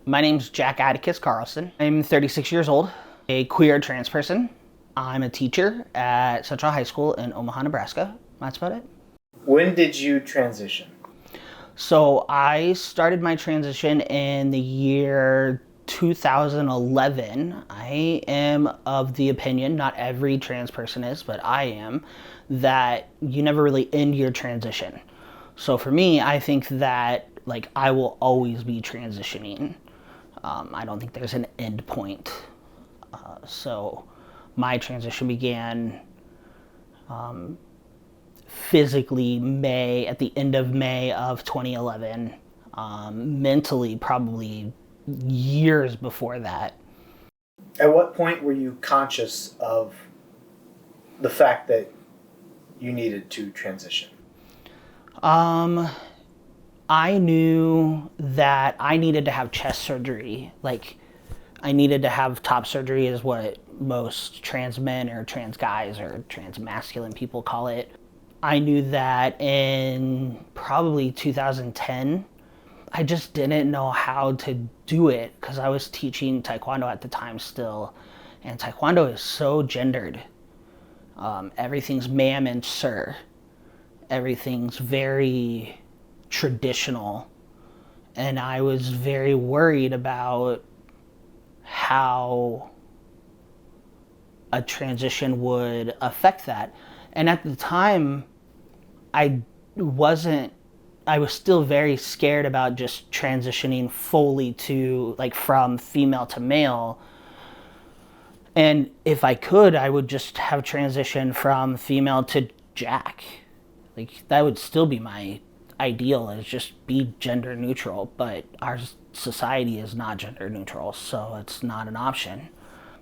My name's Jac Carlson. I'm 36 years old, a queer trans person. I'm a teacher at Central High School in Omaha, Nebraska. That's about it. When did you transition? So I started my transition in the year 2011. I am of the opinion, not every trans person is, but I am, that you never really end your transition. So for me, I think that I will always be transitioning. I don't think there's an end point. So my transition began physically at the end of May of 2011. Mentally, probably years before that. At what point were you conscious of the fact that you needed to transition? I knew that I needed to have chest surgery. I needed to have top surgery, is what most trans men or trans guys or trans masculine people call it. I knew that in probably 2010. I just didn't know how to do it because I was teaching Taekwondo at the time still. And Taekwondo is so gendered. Everything's ma'am and sir. Everything's very traditional. And I was very worried about how a transition would affect that. And at the time, I was still very scared about just transitioning fully to from female to male. And if I could, I would just have transitioned from female to Jack. That would still be my ideal, is just be gender neutral, but our society is not gender neutral, so it's not an option.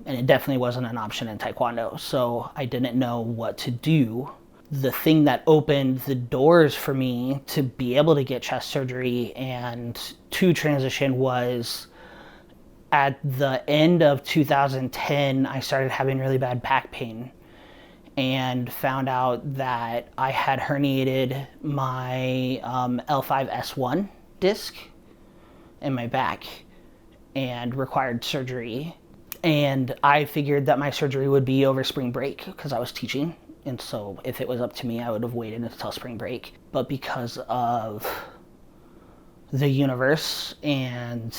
And it definitely wasn't an option in Taekwondo, so I didn't know what to do. The thing that opened the doors for me to be able to get chest surgery and to transition was at the end of 2010, I started having really bad back pain and found out that I had herniated my L5S1 disc in my back and required surgery. And I figured that my surgery would be over spring break because I was teaching. And so if it was up to me, I would have waited until spring break. But because of the universe and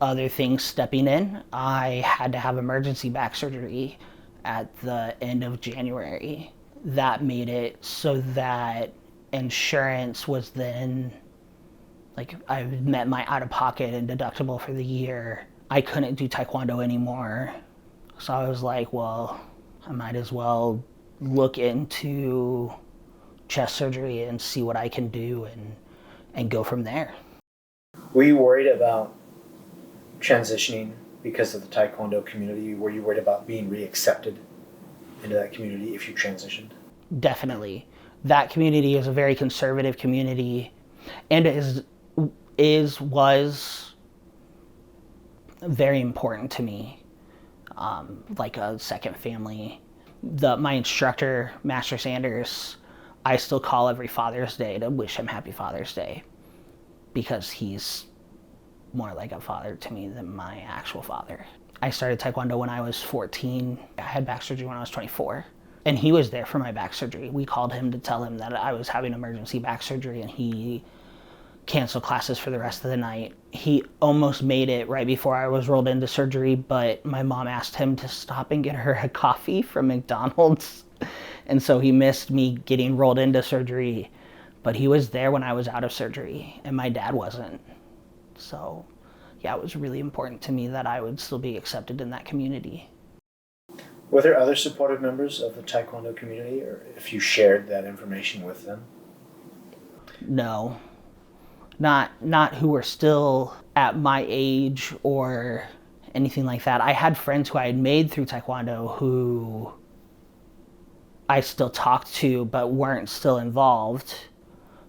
other things stepping in, I had to have emergency back surgery at the end of January. That made it so that insurance was then, I met my out-of-pocket and deductible for the year. I couldn't do Taekwondo anymore. So I was like, well, I might as well look into chest surgery and see what I can do and go from there. Were you worried about transitioning because of the Taekwondo community? Were you worried about being reaccepted into that community if you transitioned? Definitely. That community is a very conservative community, and was very important to me, like a second family. My instructor, Master Sanders, I still call every Father's Day to wish him Happy Father's Day because he's more like a father to me than my actual father. I started Taekwondo when I was 14. I had back surgery when I was 24. And he was there for my back surgery. We called him to tell him that I was having emergency back surgery, and he canceled classes for the rest of the night. He almost made it right before I was rolled into surgery, but my mom asked him to stop and get her a coffee from McDonald's. And so he missed me getting rolled into surgery, but he was there when I was out of surgery, and my dad wasn't. So yeah, it was really important to me that I would still be accepted in that community. Were there other supportive members of the Taekwondo community, or if you shared that information with them? No, not who were still at my age or anything like that. I had friends who I had made through Taekwondo who I still talked to but weren't still involved,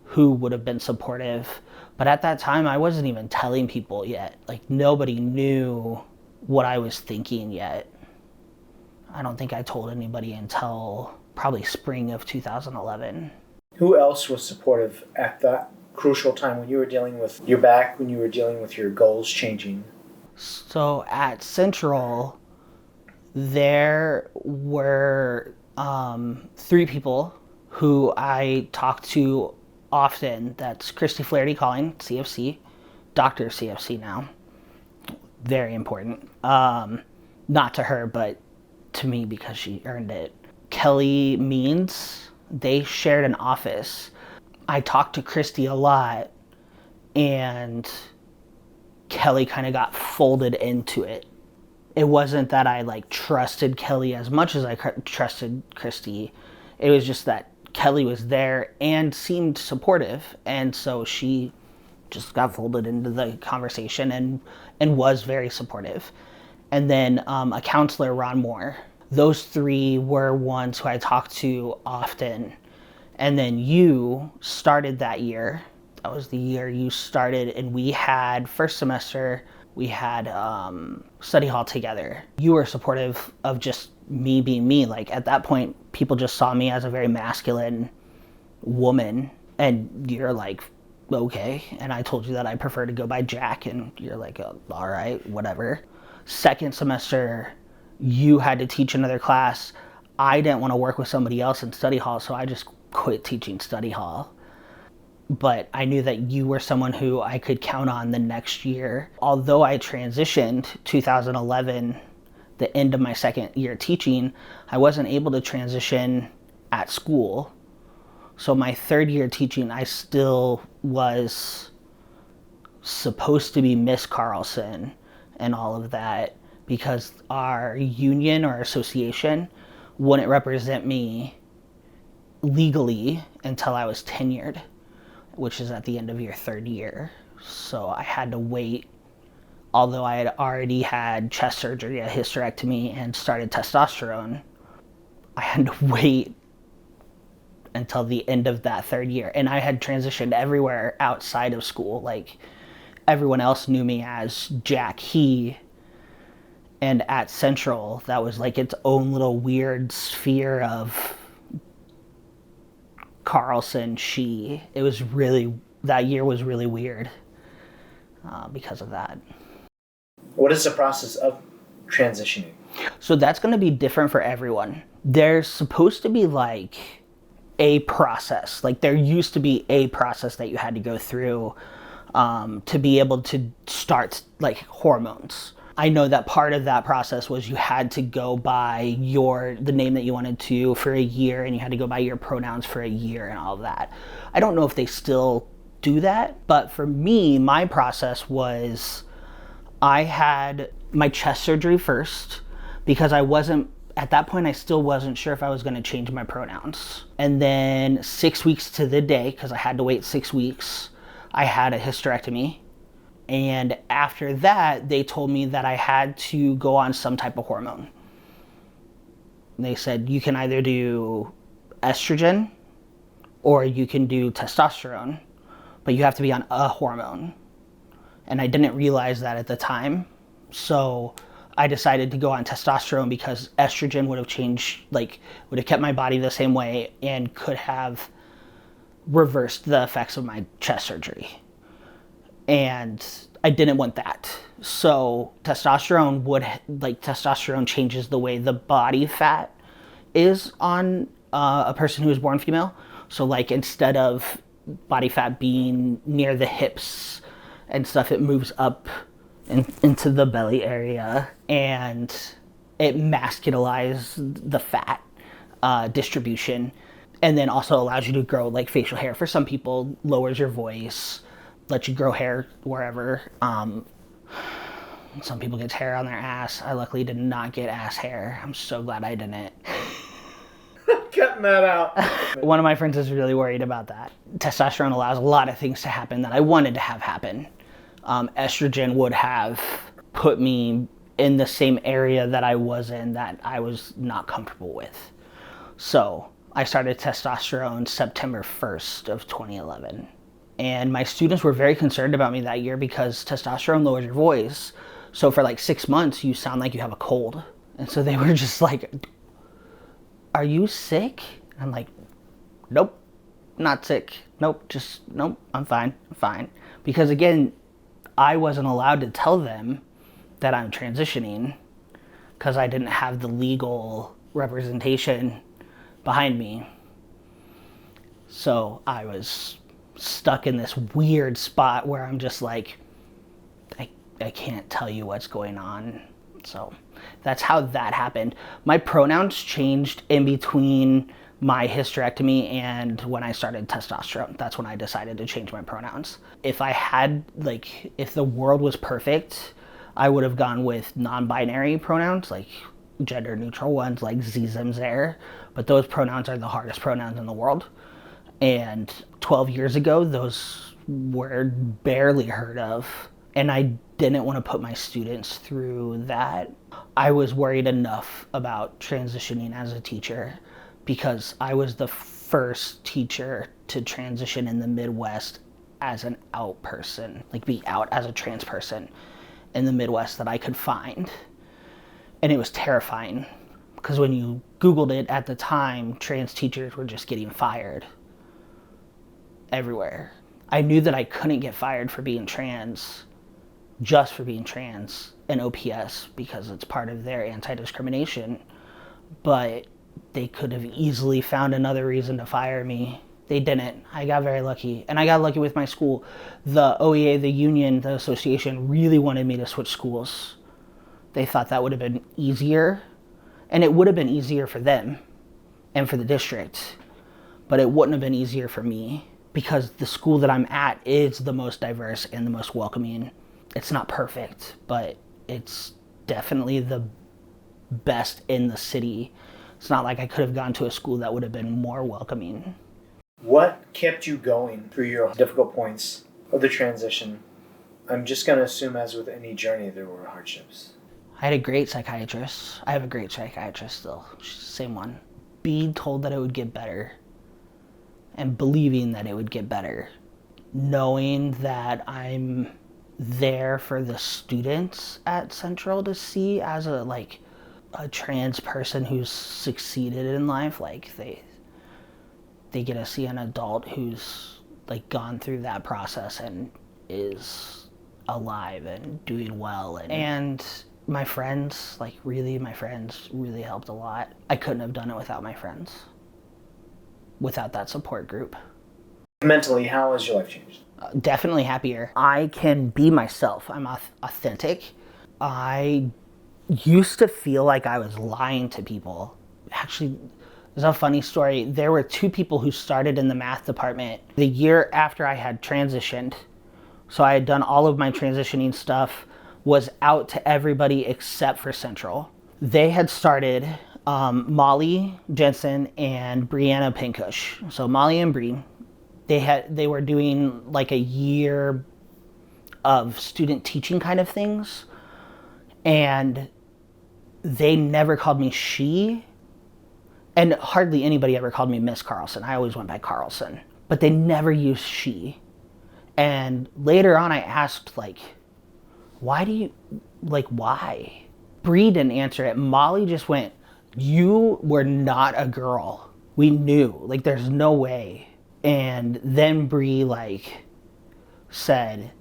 who would have been supportive. But at that time, I wasn't even telling people yet. Nobody knew what I was thinking yet. I don't think I told anybody until probably spring of 2011. Who else was supportive at that crucial time when you were dealing with your back, when you were dealing with your goals changing? So at Central, there were 3 people who I talk to often. That's Christy Flaherty calling, CFC, Dr. CFC now. Very important. Not to her, but to me because she earned it. Kelly Means, they shared an office. I talked to Christy a lot, and Kelly kind of got folded into it. It wasn't that I like trusted Kelly as much as I trusted Christy. It was just that Kelly was there and seemed supportive, and so she just got folded into the conversation and was very supportive. And then a counselor, Ron Moore. Those 3 were ones who I talked to often. And then you started that year. That was the year you started, and we had first semester, we had study hall together. You were supportive of just me being me. Like at that point, people just saw me as a very masculine woman, and you're like, okay. And I told you that I prefer to go by Jack, and you're like, oh, all right, whatever. Second semester, you had to teach another class. I didn't want to work with somebody else in study hall, so I just quit teaching study hall. But I knew that you were someone who I could count on the next year. Although I transitioned 2011, the end of my second year teaching, I wasn't able to transition at school. So my third year teaching, I still was supposed to be Miss Carlson and all of that, because our union or association wouldn't represent me legally until I was tenured, which is at the end of your third year. So I had to wait, although I had already had chest surgery, a hysterectomy, and started testosterone, I had to wait until the end of that third year. And I had transitioned everywhere outside of school. Like everyone else knew me as Jack He. And at Central, that was like its own little weird sphere of Carlson, she. It was really, that year was really weird because of that. What is the process of transitioning? So that's going to be different for everyone. There's supposed to be like a process. Like there used to be a process that you had to go through to be able to start like hormones. I know that part of that process was you had to go by the name that you wanted to for a year, and you had to go by your pronouns for a year and all of that. I don't know if they still do that, but for me, my process was I had my chest surgery first because at that point, I still wasn't sure if I was going to change my pronouns. And then 6 weeks to the day, because I had to wait 6 weeks, I had a hysterectomy. And after that, they told me that I had to go on some type of hormone. They said, you can either do estrogen or you can do testosterone, but you have to be on a hormone. And I didn't realize that at the time. So I decided to go on testosterone because estrogen would have changed, like would have kept my body the same way and could have reversed the effects of my chest surgery. And I didn't want that. So testosterone changes the way the body fat is on a person who is born female. So like instead of body fat being near the hips and stuff, it moves up into the belly area, and it masculizes the fat distribution, and then also allows you to grow like facial hair. For some people, lowers your voice, lets you grow hair wherever. Some people get hair on their ass. I luckily did not get ass hair. I'm so glad I didn't. Cutting that out. One of my friends is really worried about that. Testosterone allows a lot of things to happen that I wanted to have happen. Estrogen would have put me in the same area that I was in that I was not comfortable with. So I started testosterone September 1st of 2011. And my students were very concerned about me that year because testosterone lowers your voice. So for like 6 months, you sound like you have a cold. And so they were just like, are you sick? I'm like, nope, not sick. Nope, I'm fine. Because again, I wasn't allowed to tell them that I'm transitioning because I didn't have the legal representation behind me. So I was stuck in this weird spot where I'm just like, I can't tell you what's going on. So that's how that happened. My pronouns changed in between my hysterectomy and when I started testosterone. That's when I decided to change my pronouns. If I had, like, if the world was perfect, I would have gone with non-binary pronouns, like gender neutral ones like Z, Zim, Zer. But those pronouns are the hardest pronouns in the world. And 12 years ago, those were barely heard of. And I didn't want to put my students through that. I was worried enough about transitioning as a teacher because I was the first teacher to transition in the Midwest as an out person, like be out as a trans person in the Midwest that I could find. And it was terrifying because when you Googled it at the time, trans teachers were just getting fired everywhere. I knew that I couldn't get fired for being trans, just for being trans in OPS because it's part of their anti-discrimination, but they could have easily found another reason to fire me. They didn't. I got very lucky. And I got lucky with my school. The OEA, the union, the association really wanted me to switch schools. They thought that would have been easier, and it would have been easier for them and for the district, but it wouldn't have been easier for me because the school that I'm at is the most diverse and the most welcoming. It's not perfect, but it's definitely the best in the city. It's not like I could have gone to a school that would have been more welcoming. What kept you going through your difficult points of the transition? I'm just going to assume, as with any journey, there were hardships. I had a great psychiatrist. I have a great psychiatrist still. Same one. Being told that it would get better and believing that it would get better. Knowing that I'm there for the students at Central to see as a trans person who's succeeded in life. Like they get to see an adult who's like gone through that process and is alive and doing well. And my friends, my friends really helped a lot. I couldn't have done it without my friends, without that support group. Mentally, how has your life changed? Definitely happier. I can be myself. I'm authentic. I used to feel like I was lying to people. Actually, there's a funny story. There were two people who started in the math department the year after I had transitioned. So I had done all of my transitioning stuff, was out to everybody except for Central. They had started Molly Jensen and Brianna Pinkush. So Molly and Bree, they were doing like a year of student teaching kind of things, and they never called me she, and hardly anybody ever called me Miss Carlson. I always went by Carlson, but they never used she. And later on I asked, why? Bree didn't answer it. Molly just went, you were not a girl. We knew, there's no way. And then Bree said,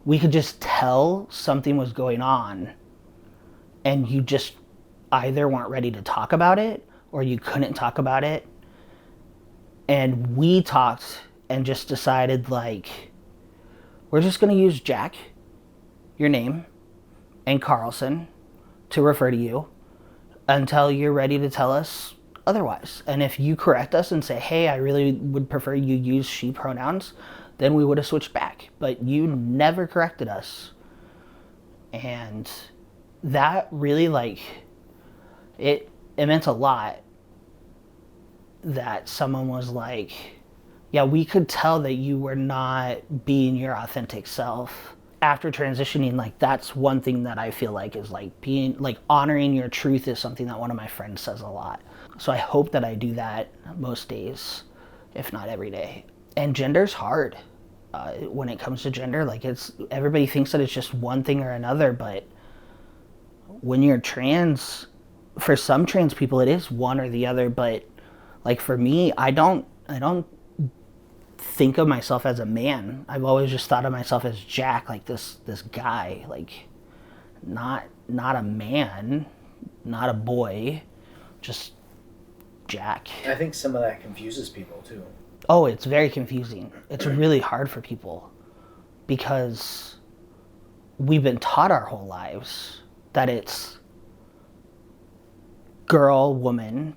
we could just tell something was going on, and you just either weren't ready to talk about it or you couldn't talk about it. And we talked and just decided, we're just going to use Jac, your name, and Carlson to refer to you until you're ready to tell us otherwise. And if you correct us and say, hey, I really would prefer you use she pronouns, then we would have switched back. But you never corrected us. And that really, it meant a lot that someone was like, yeah, we could tell that you were not being your authentic self. After transitioning, that's one thing that I feel is being, honoring your truth is something that one of my friends says a lot. So I hope that I do that most days, if not every day. And gender's hard. When it comes to gender, everybody thinks that it's just one thing or another, but when you're trans, for some trans people it is one or the other, but for me, I don't think of myself as a man. I've always just thought of myself as Jac, this guy. not a man, not a boy, just Jack. I think some of that confuses people too. Oh, it's very confusing. It's really hard for people because we've been taught our whole lives that it's girl, woman,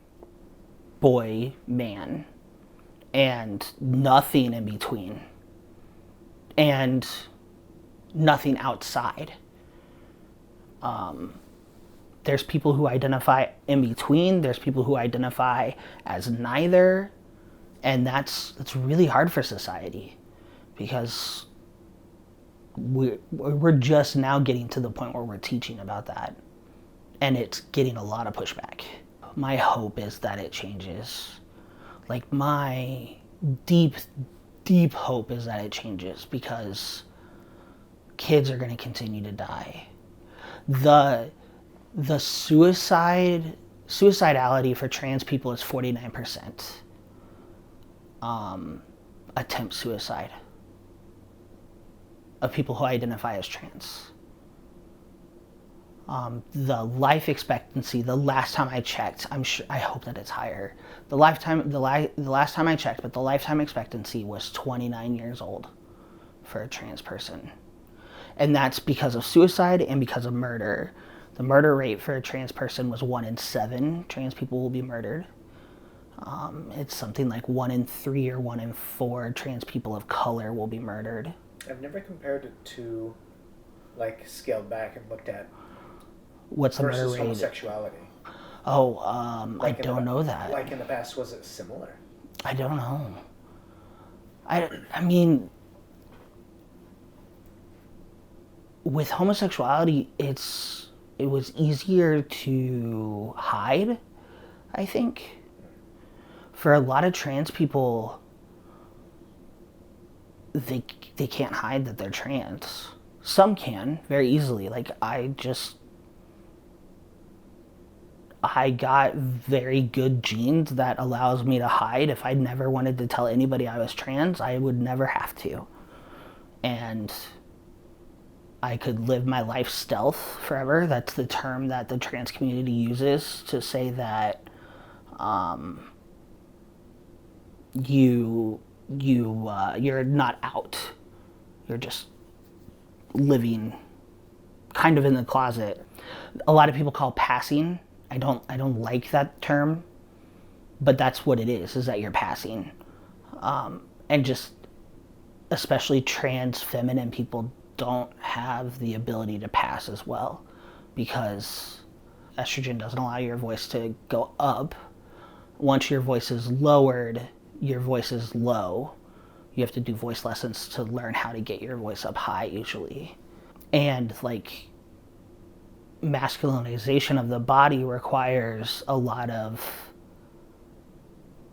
boy, man, and nothing in between, and nothing outside. There's people who identify in between, there's people who identify as neither, and that's really hard for society because we're just now getting to the point where we're teaching about that, and it's getting a lot of pushback. My hope is that it changes. Like, my deep hope is that it changes because kids are going to continue to die. The suicidality for trans people is 49%. Attempt suicide of people who identify as trans. The life expectancy, the last time I checked, I hope that it's higher. The last time I checked, but the lifetime expectancy was 29 years old for a trans person. And that's because of suicide and because of murder. The murder rate for a trans person was 1 in 7 trans people will be murdered. It's something like 1 in 3 or 1 in 4 trans people of color will be murdered. I've never compared it to, like, scaled back and looked at what's the murder versus rate? homosexuality. Oh, Like I don't know that. Like in the past, was it similar? I don't know. I mean, with homosexuality, it was easier to hide, I think. For a lot of trans people, they can't hide that they're trans. Some can, very easily. Like, I got very good genes that allows me to hide. If I never wanted to tell anybody I was trans, I would never have to. And I could live my life stealth forever. That's the term that the trans community uses to say that you're not out. You're just living kind of in the closet. A lot of people call passing. I don't like that term, but that's what it is that you're passing. And just especially trans feminine people don't have the ability to pass as well because estrogen doesn't allow your voice to go up. Once your voice is lowered, your voice is low. You have to do voice lessons to learn how to get your voice up high usually. And like, masculinization of the body requires a lot of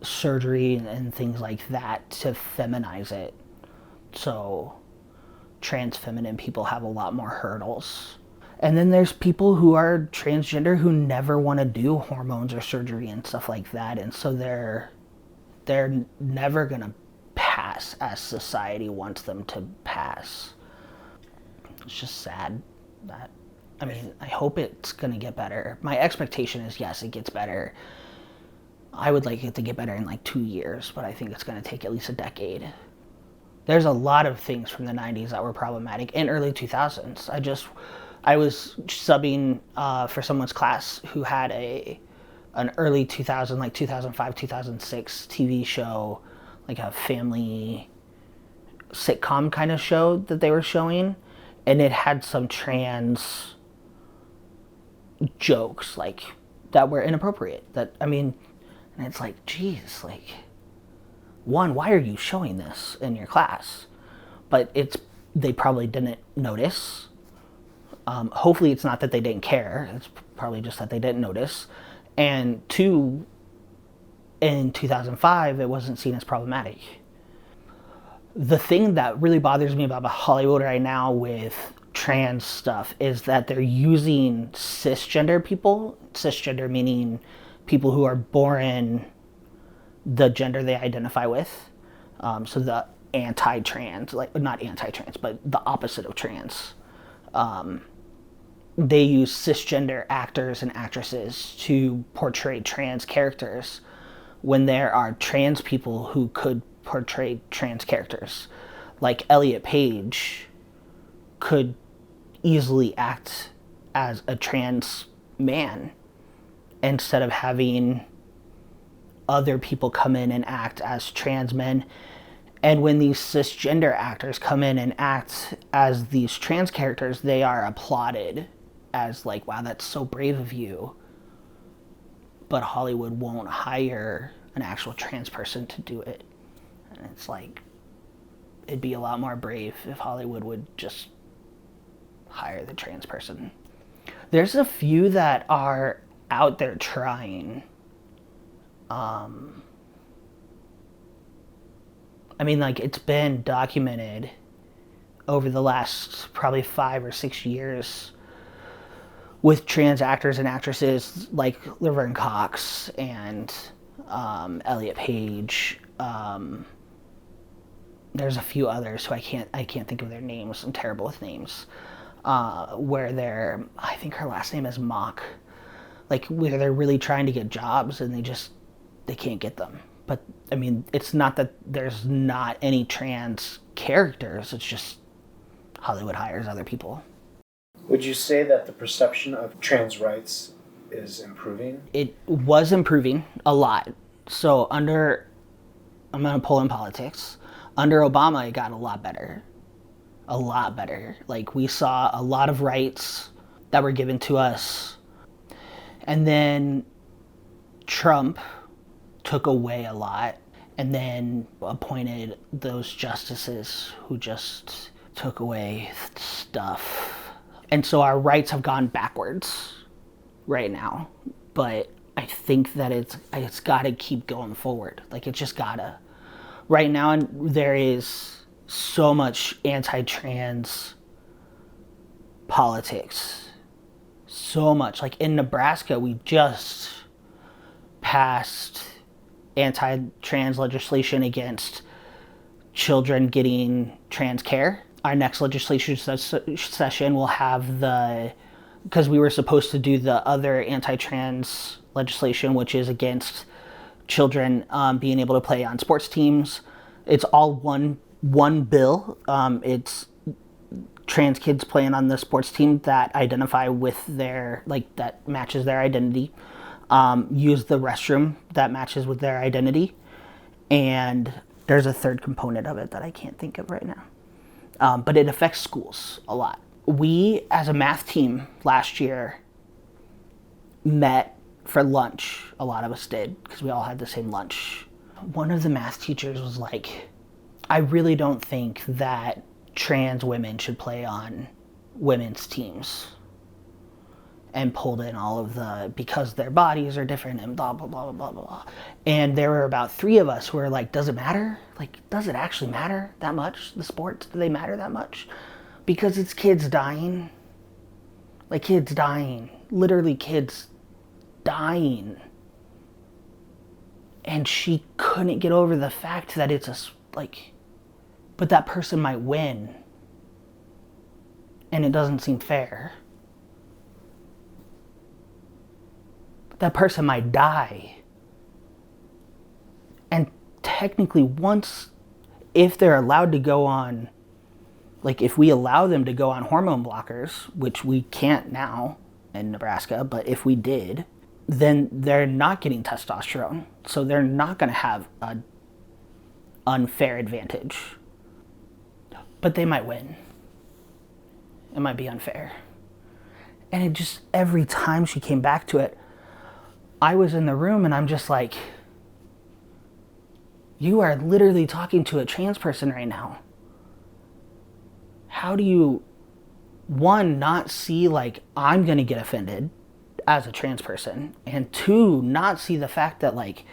surgery and things like that to feminize it. So trans feminine people have a lot more hurdles. And then there's people who are transgender who never want to do hormones or surgery and stuff like that, and so they're never gonna pass as society wants them to pass. It's just sad that, I mean, I hope it's gonna get better. My expectation is, yes, it gets better. I would like it to get better in like 2 years, but I think it's gonna take at least a decade. There's a lot of things from the 90s that were problematic in early 2000s. I was subbing for someone's class who had an early 2000, like 2005, 2006 TV show, like a family sitcom kind of show that they were showing, and it had some trans jokes like that were inappropriate. That, I mean, and it's like, geez, like, one, why are you showing this in your class? But they probably didn't notice. Hopefully it's not that they didn't care. It's probably just that they didn't notice. And two, in 2005, it wasn't seen as problematic. The thing that really bothers me about Hollywood right now with trans stuff is that they're using cisgender people, cisgender meaning people who are born the gender they identify with. So the anti-trans, like not anti-trans, but the opposite of trans. they use cisgender actors and actresses to portray trans characters when there are trans people who could portray trans characters. Like Elliot Page could easily act as a trans man instead of having other people come in and act as trans men. And when these cisgender actors come in and act as these trans characters, they are applauded as like, wow, that's so brave of you. But Hollywood won't hire an actual trans person to do it. And it's like, it'd be a lot more brave if Hollywood would just hire the trans person. There's a few that are out there trying. I mean, like, it's been documented over the last probably 5 or 6 years with trans actors and actresses like Laverne Cox and Elliot Page. There's a few others who I can't think of their names. I'm terrible with names. Where I think her last name is Mock. Like, where they're really trying to get jobs and they can't get them. But, I mean, it's not that there's not any trans characters. It's just Hollywood hires other people. Would you say that the perception of trans rights is improving? It was improving a lot. So I'm going to pull in politics. Under Obama, it got a lot better. A lot better. Like, we saw a lot of rights that were given to us. And then Trump took away a lot and then appointed those justices who just took away stuff. And so our rights have gone backwards right now. But I think that it's got to keep going forward. Like, it just gotta. Right now, there is so much anti-trans politics. So much. Like, in Nebraska, we just passed anti-trans legislation against children getting trans care. Our next legislation session will have because we were supposed to do the other anti-trans legislation, which is against children being able to play on sports teams. It's all one bill. It's trans kids playing on the sports team that identify with that matches their identity. Use the restroom that matches with their identity. And there's a third component of it that I can't think of right now. But it affects schools a lot. We, as a math team last year, met for lunch. A lot of us did, because we all had the same lunch. One of the math teachers was like, I really don't think that trans women should play on women's teams. And pulled in all of because their bodies are different and blah, blah, blah, blah, blah, blah. And there were about 3 of us who were like, does it matter? Like, does it actually matter that much? The sports, do they matter that much? Because it's kids dying. Like, kids dying. Literally kids dying. And she couldn't get over the fact that but that person might win. And it doesn't seem fair. That person might die. And technically, if they're allowed to go on, like, if we allow them to go on hormone blockers, which we can't now in Nebraska, but if we did, then they're not getting testosterone. So they're not going to have an unfair advantage. But they might win. It might be unfair. And it just, every time she came back to it, I was in the room and I'm just like, you are literally talking to a trans person right now. How do you, one, not see like I'm going to get offended as a trans person, and 2, not see the fact that like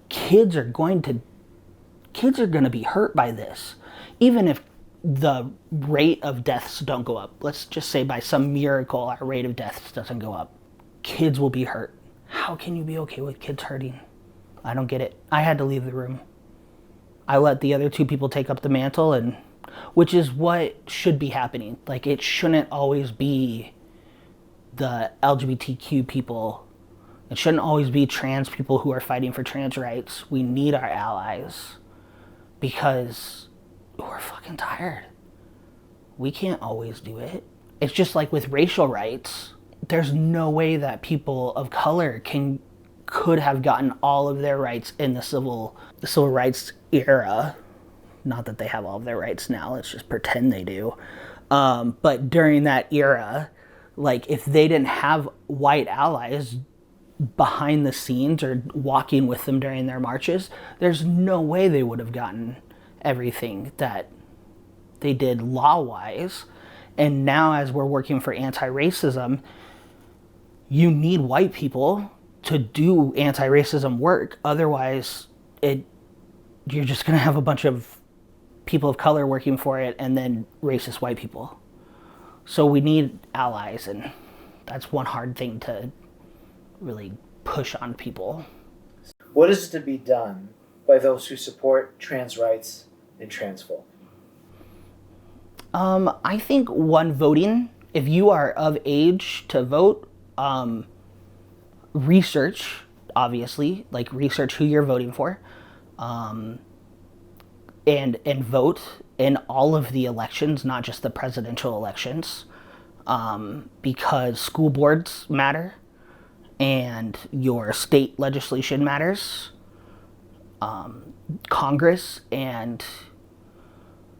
kids are going to be hurt by this. Even if the rate of deaths don't go up, let's just say by some miracle our rate of deaths doesn't go up, kids will be hurt. How can you be okay with kids hurting? I don't get it. I had to leave the room. I let the other 2 people take up the mantle, which is what should be happening. Like, it shouldn't always be the LGBTQ people. It shouldn't always be trans people who are fighting for trans rights. We need our allies because we're fucking tired. We can't always do it. It's just like with racial rights, there's no way that people of color could have gotten all of their rights in the civil rights era. Not that they have all of their rights now, let's just pretend they do. But during that era, like if they didn't have white allies behind the scenes or walking with them during their marches, there's no way they would have gotten everything that they did law-wise. And now as we're working for anti-racism, you need white people to do anti-racism work. Otherwise, you're just going to have a bunch of people of color working for it and then racist white people. So we need allies, and that's one hard thing to really push on people. What is to be done by those who support trans rights and trans folk? I think voting, if you are of age to vote, research, obviously, like research who you're voting for, and vote in all of the elections, not just the presidential elections, because school boards matter and your state legislation matters, Congress, and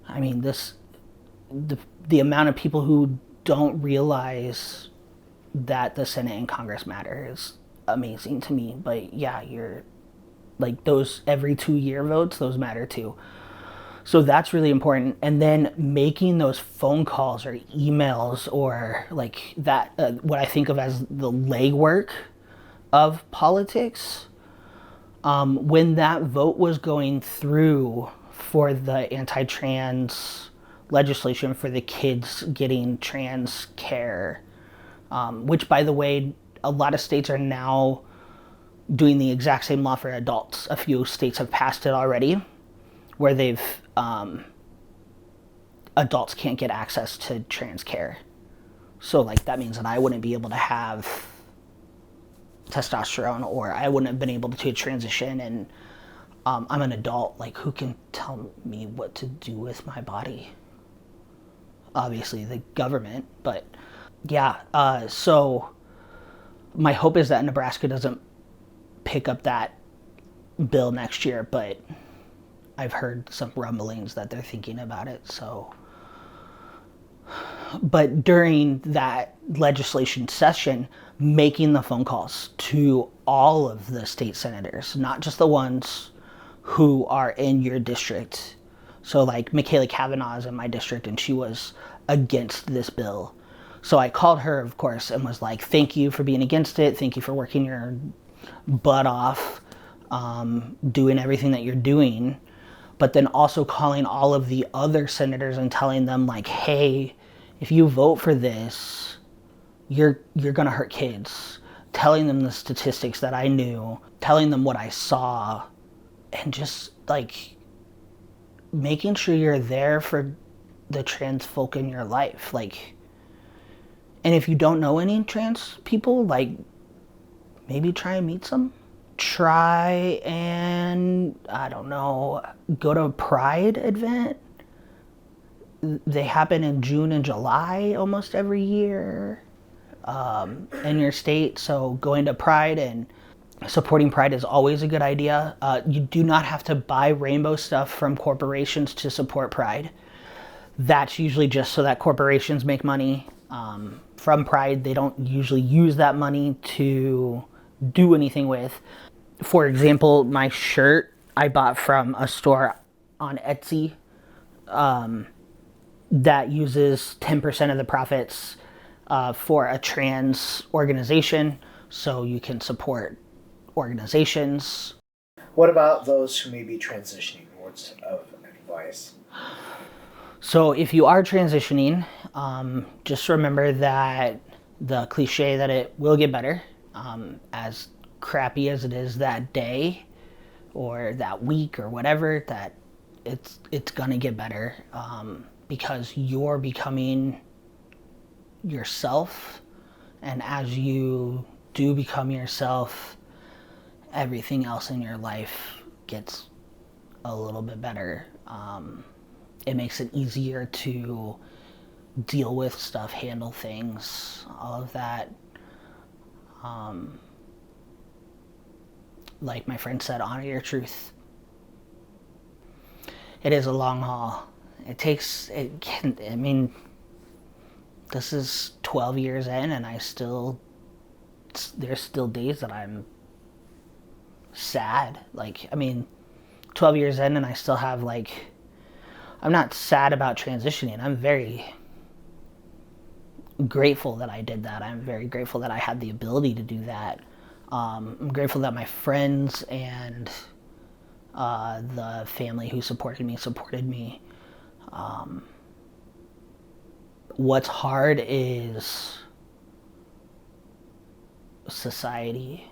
I mean the amount of people who don't realize that the Senate and Congress matter is amazing to me. But yeah, you're like those every 2-year votes, those matter too. So that's really important. And then making those phone calls or emails or like that, what I think of as the legwork of politics. When that vote was going through for the anti-trans legislation for the kids getting trans care, which by the way, a lot of states are now doing the exact same law for adults. A few states have passed it already, where they've adults can't get access to trans care. So like that means that I wouldn't be able to have testosterone, or I wouldn't have been able to transition, and I'm an adult. Like, who can tell me what to do with my body? Obviously the government, but yeah. So my hope is that Nebraska doesn't pick up that bill next year, but I've heard some rumblings that they're thinking about it. So, but during that legislation session, making the phone calls to all of the state senators, not just the ones who are in your district. So like Michaela Kavanaugh is in my district and she was against this bill. So I called her, of course, and was like, thank you for being against it. Thank you for working your butt off, doing everything that you're doing. But then also calling all of the other senators and telling them like, hey, if you vote for this, you're gonna hurt kids. Telling them the statistics that I knew, telling them what I saw, and just like making sure you're there for the trans folk in your life. Like, and if you don't know any trans people, like maybe try and meet some. Try and, I don't know, go to a Pride event. They happen in June and July almost every year in your state. So going to Pride and supporting Pride is always a good idea. You do not have to buy rainbow stuff from corporations to support Pride. That's usually just so that corporations make money from Pride. They don't usually use that money to do anything with. For example, my shirt I bought from a store on Etsy that uses 10% of the profits for a trans organization, so you can support organizations. What about those who may be transitioning? Words of advice. So if you are transitioning, just remember that the cliche that it will get better, as crappy as it is that day or that week or whatever, that it's gonna get better, because you're becoming yourself And as you do become yourself, everything else in your life gets a little bit better. It makes it easier to deal with stuff, handle things, all of that. Like my friend said, honor your truth. It is a long haul. This is 12 years in, and there's still days that I'm sad. 12 years in, and I still have, I'm not sad about transitioning. I'm very grateful that I did that. I'm very grateful that I had the ability to do that. I'm grateful that my friends and the family who supported me. What's hard is society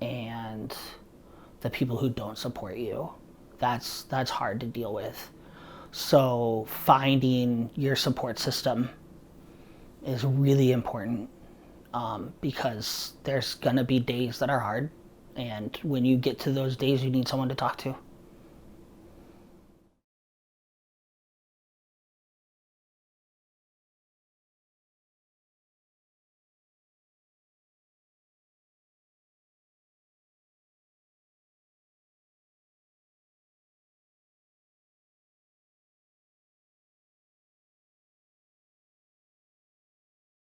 and the people who don't support you. That's hard to deal with. So finding your support system is really important, because there's gonna be days that are hard, and when you get to those days, you need someone to talk to.